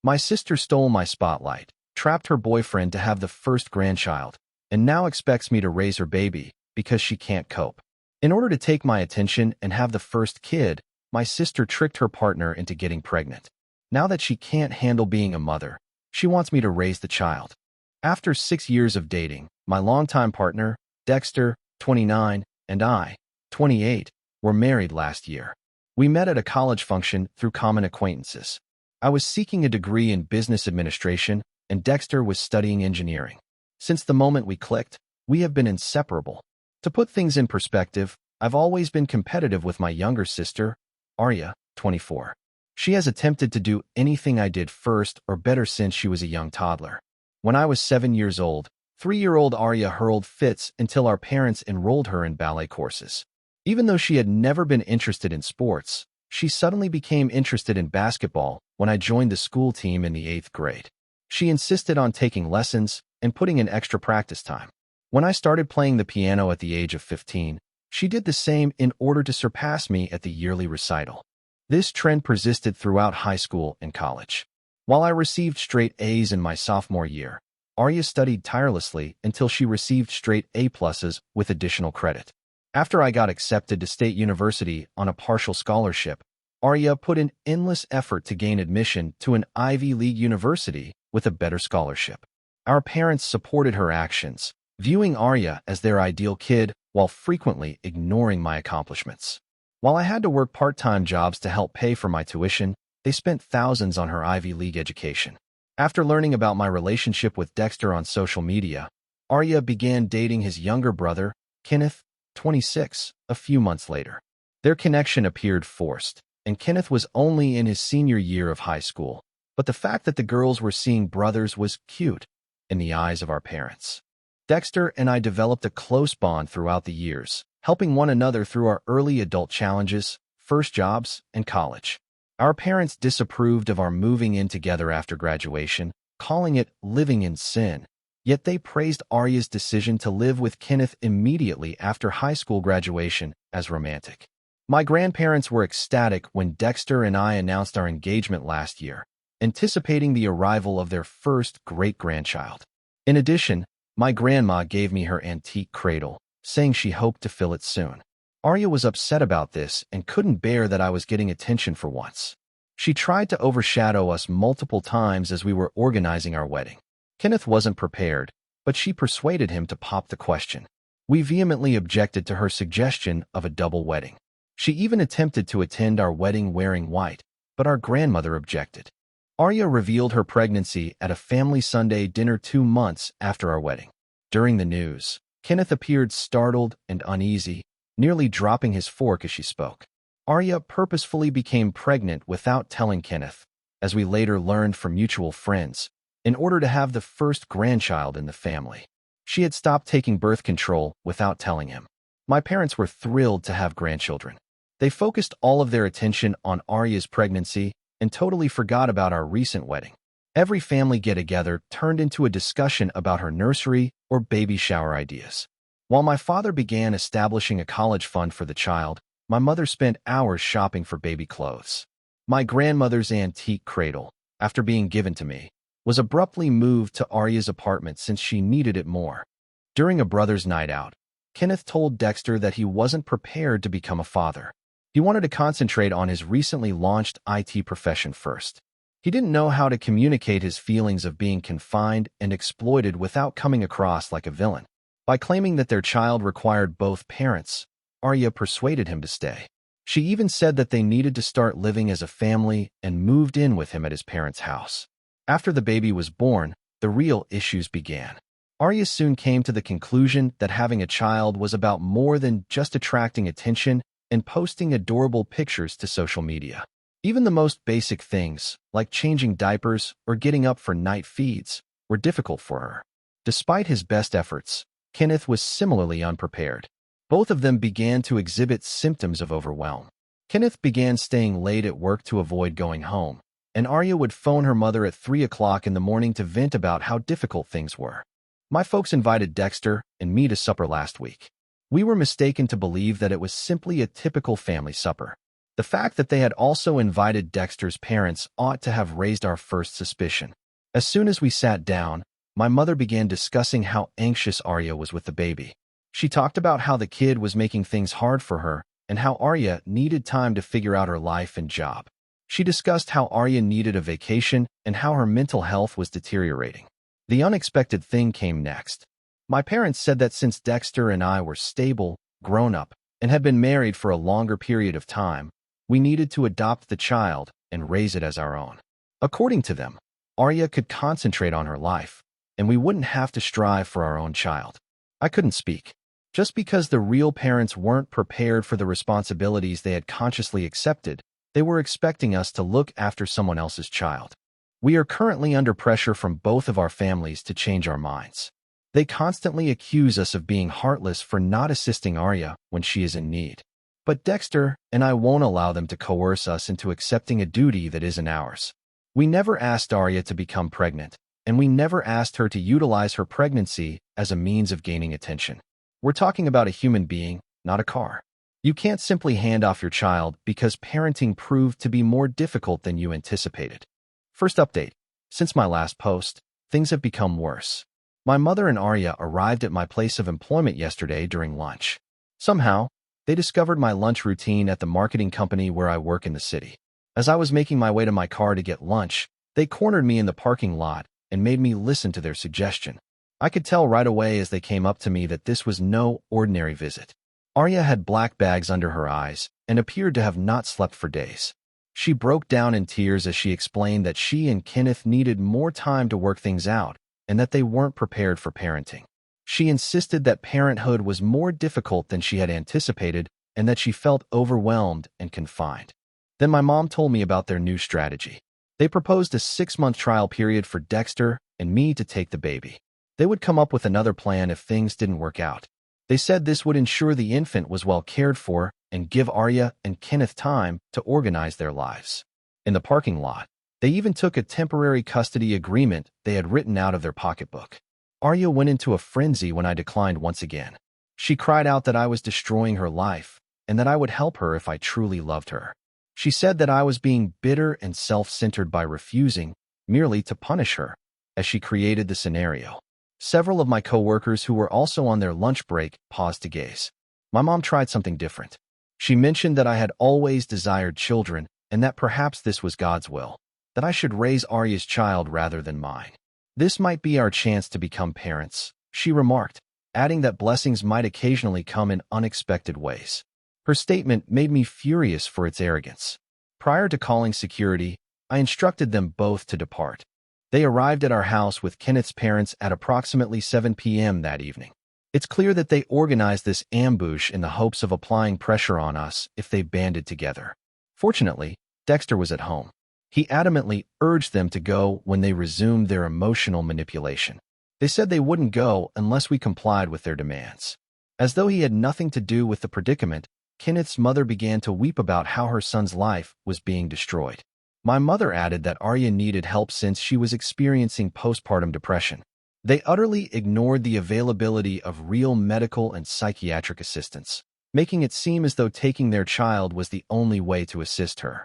My sister stole my spotlight, trapped her boyfriend to have the first grandchild, and now expects me to raise her baby because she can't cope. In order to take my attention and have the first kid, my sister tricked her partner into getting pregnant. Now that she can't handle being a mother, she wants me to raise the child. After 6 years of dating, my longtime partner, Dexter, 29, and I, 28, were married last year. We met at a college function through common acquaintances. I was seeking a degree in business administration, and Dexter was studying engineering. Since the moment we clicked, we have been inseparable. To put things in perspective, I've always been competitive with my younger sister, Arya, 24. She has attempted to do anything I did first or better since she was a young toddler. When I was 7 years old, 3-year-old Arya hurled fits until our parents enrolled her in ballet courses. Even though she had never been interested in sports, she suddenly became interested in basketball when I joined the school team in the 8th grade. She insisted on taking lessons and putting in extra practice time. When I started playing the piano at the age of 15, she did the same in order to surpass me at the yearly recital. This trend persisted throughout high school and college. While I received straight A's in my sophomore year, Arya studied tirelessly until she received straight A+s with additional credit. After I got accepted to State University on a partial scholarship, Arya put in endless effort to gain admission to an Ivy League university with a better scholarship. Our parents supported her actions, viewing Arya as their ideal kid while frequently ignoring my accomplishments. While I had to work part-time jobs to help pay for my tuition, they spent thousands on her Ivy League education. After learning about my relationship with Dexter on social media, Arya began dating his younger brother, Kenneth, 26, a few months later. Their connection appeared forced, and Kenneth was only in his senior year of high school. But the fact that the girls were seeing brothers was cute in the eyes of our parents. Dexter and I developed a close bond throughout the years, helping one another through our early adult challenges, first jobs, and college. Our parents disapproved of our moving in together after graduation, calling it living in sin. Yet they praised Arya's decision to live with Kenneth immediately after high school graduation as romantic. My grandparents were ecstatic when Dexter and I announced our engagement last year, anticipating the arrival of their first great-grandchild. In addition, my grandma gave me her antique cradle, saying she hoped to fill it soon. Arya was upset about this and couldn't bear that I was getting attention for once. She tried to overshadow us multiple times as we were organizing our wedding. Kenneth wasn't prepared, but she persuaded him to pop the question. We vehemently objected to her suggestion of a double wedding. She even attempted to attend our wedding wearing white, but our grandmother objected. Arya revealed her pregnancy at a family Sunday dinner 2 months after our wedding. During the news, Kenneth appeared startled and uneasy, nearly dropping his fork as she spoke. Arya purposefully became pregnant without telling Kenneth, as we later learned from mutual friends, in order to have the first grandchild in the family. She had stopped taking birth control without telling him. My parents were thrilled to have grandchildren. They focused all of their attention on Arya's pregnancy and totally forgot about our recent wedding. Every family get-together turned into a discussion about her nursery or baby shower ideas. While my father began establishing a college fund for the child, my mother spent hours shopping for baby clothes. My grandmother's antique cradle, after being given to me, was abruptly moved to Arya's apartment since she needed it more. During a brother's night out, Kenneth told Dexter that he wasn't prepared to become a father. He wanted to concentrate on his recently launched IT profession first. He didn't know how to communicate his feelings of being confined and exploited without coming across like a villain. By claiming that their child required both parents, Arya persuaded him to stay. She even said that they needed to start living as a family and moved in with him at his parents' house. After the baby was born, the real issues began. Arya soon came to the conclusion that having a child was about more than just attracting attention and posting adorable pictures to social media. Even the most basic things, like changing diapers or getting up for night feeds, were difficult for her. Despite his best efforts, Kenneth was similarly unprepared. Both of them began to exhibit symptoms of overwhelm. Kenneth began staying late at work to avoid going home, and Arya would phone her mother at 3 o'clock in the morning to vent about how difficult things were. My folks invited Dexter and me to supper last week. We were mistaken to believe that it was simply a typical family supper. The fact that they had also invited Dexter's parents ought to have raised our first suspicion. As soon as we sat down, my mother began discussing how anxious Arya was with the baby. She talked about how the kid was making things hard for her and how Arya needed time to figure out her life and job. She discussed how Arya needed a vacation and how her mental health was deteriorating. The unexpected thing came next. My parents said that since Dexter and I were stable, grown up, and had been married for a longer period of time, we needed to adopt the child and raise it as our own. According to them, Arya could concentrate on her life, and we wouldn't have to strive for our own child. I couldn't speak. Just because the real parents weren't prepared for the responsibilities they had consciously accepted, they were expecting us to look after someone else's child. We are currently under pressure from both of our families to change our minds. They constantly accuse us of being heartless for not assisting Arya when she is in need. But Dexter and I won't allow them to coerce us into accepting a duty that isn't ours. We never asked Arya to become pregnant, and we never asked her to utilize her pregnancy as a means of gaining attention. We're talking about a human being, not a car. You can't simply hand off your child because parenting proved to be more difficult than you anticipated. First update. Since my last post, things have become worse. My mother and Arya arrived at my place of employment yesterday during lunch. Somehow, they discovered my lunch routine at the marketing company where I work in the city. As I was making my way to my car to get lunch, they cornered me in the parking lot and made me listen to their suggestion. I could tell right away as they came up to me that this was no ordinary visit. Arya had black bags under her eyes and appeared to have not slept for days. She broke down in tears as she explained that she and Kenneth needed more time to work things out and that they weren't prepared for parenting. She insisted that parenthood was more difficult than she had anticipated and that she felt overwhelmed and confined. Then my mom told me about their new strategy. They proposed a 6-month trial period for Dexter and me to take the baby. They would come up with another plan if things didn't work out. They said this would ensure the infant was well cared for and give Arya and Kenneth time to organize their lives. In the parking lot, they even took a temporary custody agreement they had written out of their pocketbook. Arya went into a frenzy when I declined once again. She cried out that I was destroying her life and that I would help her if I truly loved her. She said that I was being bitter and self-centered by refusing, merely to punish her, as she created the scenario. Several of my coworkers who were also on their lunch break paused to gaze. My mom tried something different. She mentioned that I had always desired children and that perhaps this was God's will, that I should raise Arya's child rather than mine. This might be our chance to become parents, she remarked, adding that blessings might occasionally come in unexpected ways. Her statement made me furious for its arrogance. Prior to calling security, I instructed them both to depart. They arrived at our house with Kenneth's parents at approximately 7 p.m. that evening. It's clear that they organized this ambush in the hopes of applying pressure on us if they banded together. Fortunately, Dexter was at home. He adamantly urged them to go when they resumed their emotional manipulation. They said they wouldn't go unless we complied with their demands. As though he had nothing to do with the predicament, Kenneth's mother began to weep about how her son's life was being destroyed. My mother added that Arya needed help since she was experiencing postpartum depression. They utterly ignored the availability of real medical and psychiatric assistance, making it seem as though taking their child was the only way to assist her.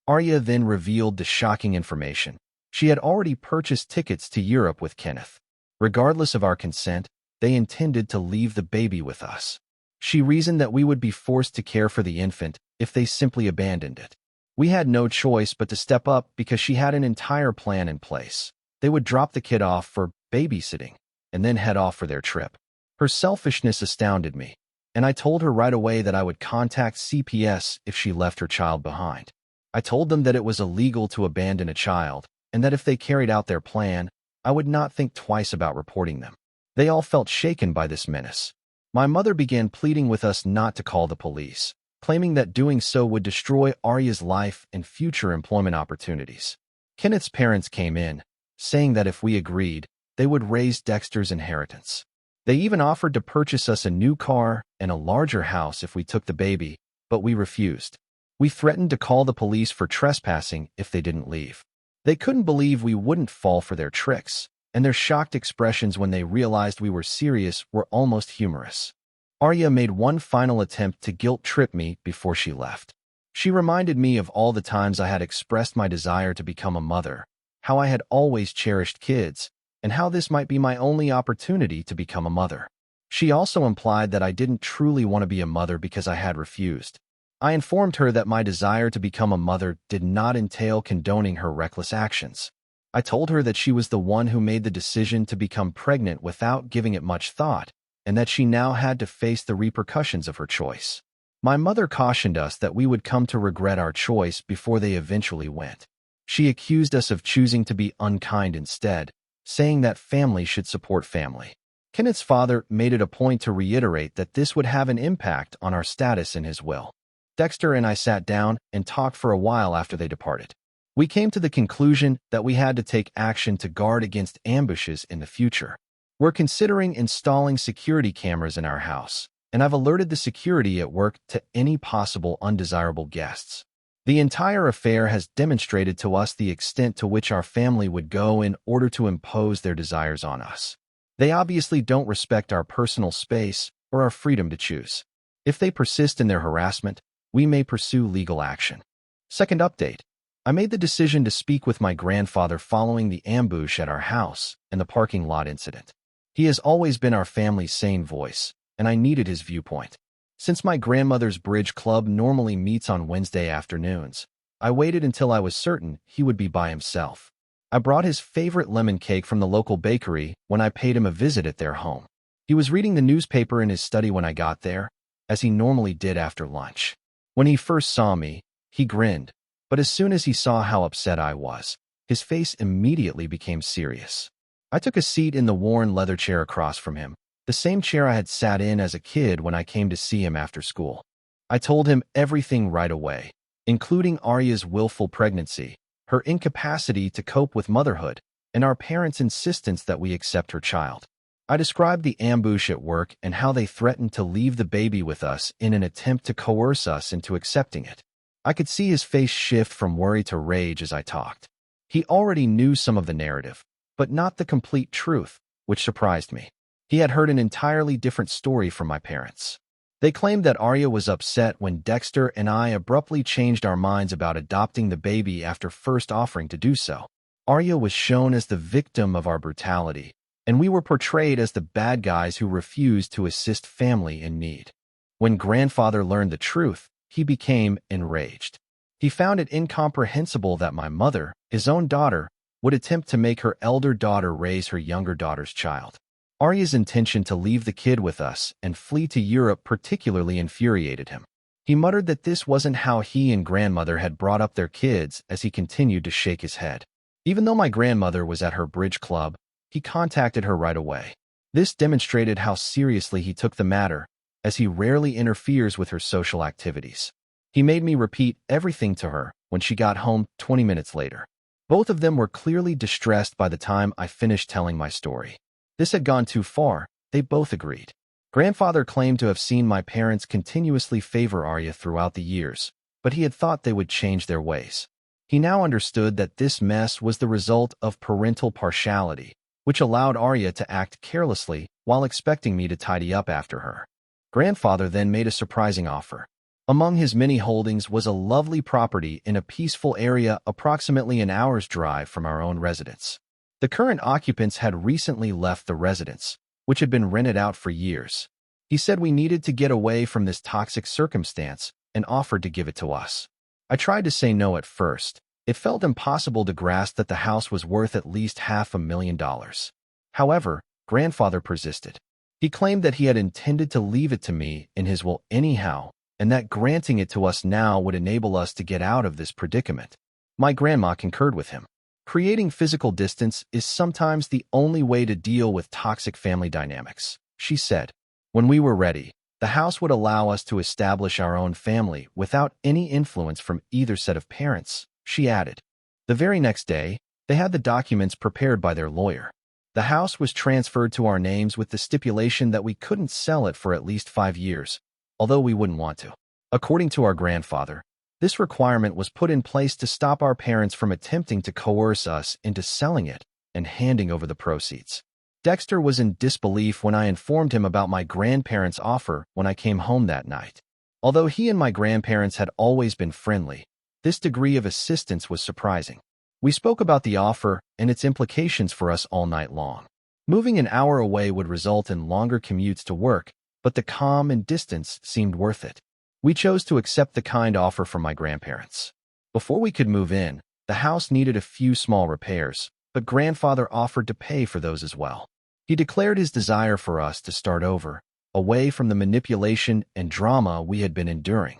Arya then revealed the shocking information. She had already purchased tickets to Europe with Kenneth. Regardless of our consent, they intended to leave the baby with us. She reasoned that we would be forced to care for the infant if they simply abandoned it. We had no choice but to step up because she had an entire plan in place. They would drop the kid off for babysitting and then head off for their trip. Her selfishness astounded me, and I told her right away that I would contact CPS if she left her child behind. I told them that it was illegal to abandon a child and that if they carried out their plan, I would not think twice about reporting them. They all felt shaken by this menace. My mother began pleading with us not to call the police, claiming that doing so would destroy Arya's life and future employment opportunities. Kenneth's parents came in, saying that if we agreed, they would raise Dexter's inheritance. They even offered to purchase us a new car and a larger house if we took the baby, but we refused. We threatened to call the police for trespassing if they didn't leave. They couldn't believe we wouldn't fall for their tricks, and their shocked expressions when they realized we were serious were almost humorous. Arya made one final attempt to guilt-trip me before she left. She reminded me of all the times I had expressed my desire to become a mother, how I had always cherished kids, and how this might be my only opportunity to become a mother. She also implied that I didn't truly want to be a mother because I had refused. I informed her that my desire to become a mother did not entail condoning her reckless actions. I told her that she was the one who made the decision to become pregnant without giving it much thought, and that she now had to face the repercussions of her choice. My mother cautioned us that we would come to regret our choice before they eventually went. She accused us of choosing to be unkind instead, saying that family should support family. Kenneth's father made it a point to reiterate that this would have an impact on our status in his will. Dexter and I sat down and talked for a while after they departed. We came to the conclusion that we had to take action to guard against ambushes in the future. We're considering installing security cameras in our house, and I've alerted the security at work to any possible undesirable guests. The entire affair has demonstrated to us the extent to which our family would go in order to impose their desires on us. They obviously don't respect our personal space or our freedom to choose. If they persist in their harassment, we may pursue legal action. Second update. I made the decision to speak with my grandfather following the ambush at our house and the parking lot incident. He has always been our family's sane voice, and I needed his viewpoint. Since my grandmother's bridge club normally meets on Wednesday afternoons, I waited until I was certain he would be by himself. I brought his favorite lemon cake from the local bakery when I paid him a visit at their home. He was reading the newspaper in his study when I got there, as he normally did after lunch. When he first saw me, he grinned, but as soon as he saw how upset I was, his face immediately became serious. I took a seat in the worn leather chair across from him, the same chair I had sat in as a kid when I came to see him after school. I told him everything right away, including Arya's willful pregnancy, her incapacity to cope with motherhood, and our parents' insistence that we accept her child. I described the ambush at work and how they threatened to leave the baby with us in an attempt to coerce us into accepting it. I could see his face shift from worry to rage as I talked. He already knew some of the narrative, but not the complete truth, which surprised me. He had heard an entirely different story from my parents. They claimed that Arya was upset when Dexter and I abruptly changed our minds about adopting the baby after first offering to do so. Arya was shown as the victim of our brutality, and we were portrayed as the bad guys who refused to assist family in need. When grandfather learned the truth, he became enraged. He found it incomprehensible that my mother, his own daughter, would attempt to make her elder daughter raise her younger daughter's child. Arya's intention to leave the kid with us and flee to Europe particularly infuriated him. He muttered that this wasn't how he and grandmother had brought up their kids as he continued to shake his head. Even though my grandmother was at her bridge club, he contacted her right away. This demonstrated how seriously he took the matter, as he rarely interferes with her social activities. He made me repeat everything to her when she got home 20 minutes later. Both of them were clearly distressed by the time I finished telling my story. This had gone too far, they both agreed. Grandfather claimed to have seen my parents continuously favor Arya throughout the years, but he had thought they would change their ways. He now understood that this mess was the result of parental partiality, which allowed Arya to act carelessly while expecting me to tidy up after her. Grandfather then made a surprising offer. Among his many holdings was a lovely property in a peaceful area approximately an hour's drive from our own residence. The current occupants had recently left the residence, which had been rented out for years. He said we needed to get away from this toxic circumstance and offered to give it to us. I tried to say no at first. It felt impossible to grasp that the house was worth at least $500,000. However, grandfather persisted. He claimed that he had intended to leave it to me in his will anyhow, and that granting it to us now would enable us to get out of this predicament. My grandma concurred with him. Creating physical distance is sometimes the only way to deal with toxic family dynamics, she said. When we were ready, the house would allow us to establish our own family without any influence from either set of parents, she added. The very next day, they had the documents prepared by their lawyer. The house was transferred to our names with the stipulation that we couldn't sell it for at least 5 years, although we wouldn't want to. According to our grandfather, this requirement was put in place to stop our parents from attempting to coerce us into selling it and handing over the proceeds. Dexter was in disbelief when I informed him about my grandparents' offer when I came home that night. Although he and my grandparents had always been friendly, this degree of assistance was surprising. We spoke about the offer and its implications for us all night long. Moving an hour away would result in longer commutes to work, but the calm and distance seemed worth it. We chose to accept the kind offer from my grandparents. Before we could move in, the house needed a few small repairs, but grandfather offered to pay for those as well. He declared his desire for us to start over, away from the manipulation and drama we had been enduring.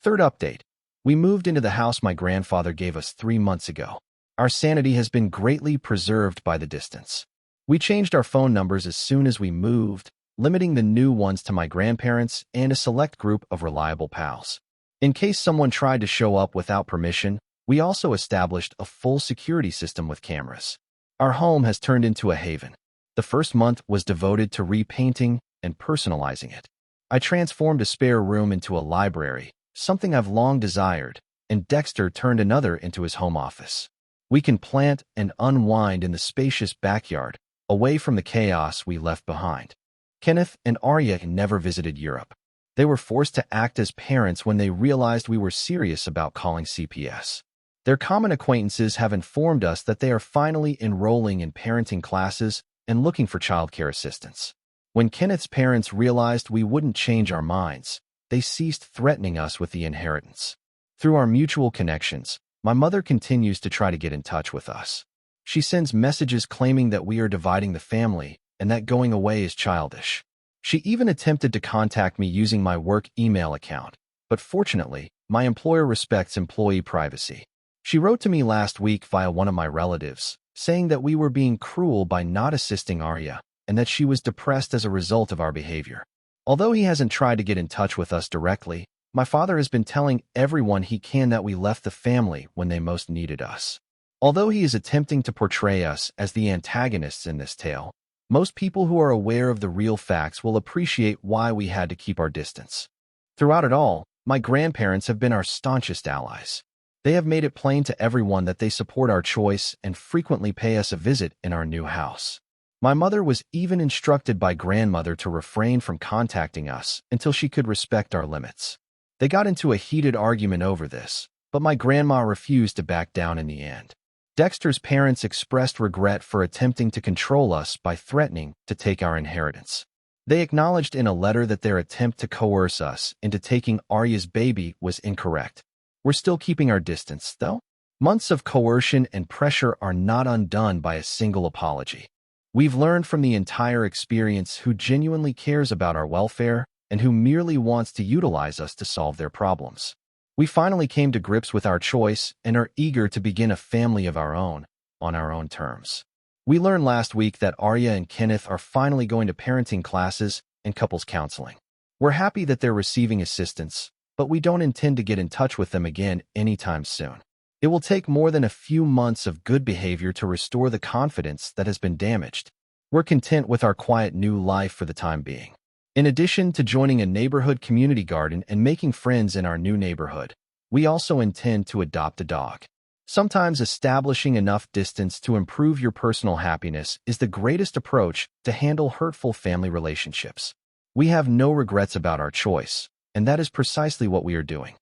Third update. We moved into the house my grandfather gave us 3 months ago. Our sanity has been greatly preserved by the distance. We changed our phone numbers as soon as we moved, limiting the new ones to my grandparents and a select group of reliable pals. In case someone tried to show up without permission, we also established a full security system with cameras. Our home has turned into a haven. The first month was devoted to repainting and personalizing it. I transformed a spare room into a library, something I've long desired, and Dexter turned another into his home office. We can plant and unwind in the spacious backyard, away from the chaos we left behind. Kenneth and Arya never visited Europe. They were forced to act as parents when they realized we were serious about calling CPS. Their common acquaintances have informed us that they are finally enrolling in parenting classes and looking for childcare assistance. When Kenneth's parents realized we wouldn't change our minds, they ceased threatening us with the inheritance. Through our mutual connections, my mother continues to try to get in touch with us. She sends messages claiming that we are dividing the family and that going away is childish. She even attempted to contact me using my work email account, but fortunately, my employer respects employee privacy. She wrote to me last week via one of my relatives, saying that we were being cruel by not assisting Arya and that she was depressed as a result of our behavior. Although he hasn't tried to get in touch with us directly, my father has been telling everyone he can that we left the family when they most needed us. Although he is attempting to portray us as the antagonists in this tale, most people who are aware of the real facts will appreciate why we had to keep our distance. Throughout it all, my grandparents have been our staunchest allies. They have made it plain to everyone that they support our choice and frequently pay us a visit in our new house. My mother was even instructed by grandmother to refrain from contacting us until she could respect our limits. They got into a heated argument over this, but my grandma refused to back down in the end. Dexter's parents expressed regret for attempting to control us by threatening to take our inheritance. They acknowledged in a letter that their attempt to coerce us into taking Arya's baby was incorrect. We're still keeping our distance, though. Months of coercion and pressure are not undone by a single apology. We've learned from the entire experience who genuinely cares about our welfare and who merely wants to utilize us to solve their problems. We finally came to grips with our choice and are eager to begin a family of our own, on our own terms. We learned last week that Arya and Kenneth are finally going to parenting classes and couples counseling. We're happy that they're receiving assistance, but we don't intend to get in touch with them again anytime soon. It will take more than a few months of good behavior to restore the confidence that has been damaged. We're content with our quiet new life for the time being. In addition to joining a neighborhood community garden and making friends in our new neighborhood, we also intend to adopt a dog. Sometimes establishing enough distance to improve your personal happiness is the greatest approach to handle hurtful family relationships. We have no regrets about our choice, and that is precisely what we are doing.